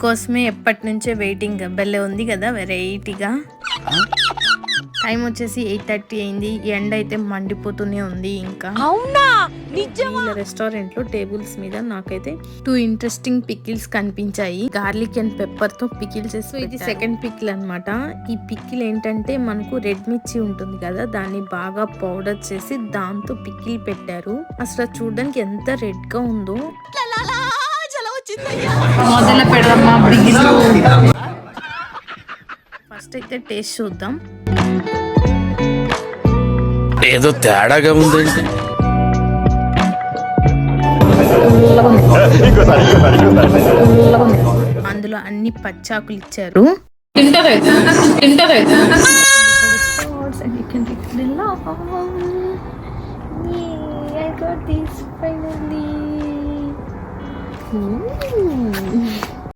కోసమే ఎప్పటి నుంచే వెయిటింగ్. బెల్లే ఉంది కదా వెరైటీగా. టైం వచ్చేసి 8:30 అయింది. ఎండ అయితే మండిపోతూనే ఉంది. ఇంకా వీళ్ళ రెస్టారెంట్ లో టేబుల్స్ మీద నాకైతే 2 ఇంట్రెస్టింగ్ పికిల్స్ కనిపించాయి. గార్లిక్ అండ్ పెప్పర్ తో పికిల్స్ చేసి, ఇది సెకండ్ పికిల్ అన్నమాట. ఈ పికిల్ ఏంటంటే మనకు రెడ్ మిర్చి ఉంటుంది కదా, దాన్ని బాగా పౌడర్ చేసి దాంతో పికిల్ పెట్టారు. అసలు చూడడానికి ఎంత రెడ్ గా ఉందో. ఫస్ట్ అయితే టేస్ట్ చూద్దాం. ఏదో తేడాగా ఉందండి. అందులో అన్ని పచ్చాకులు ఇచ్చారు. I got this finally.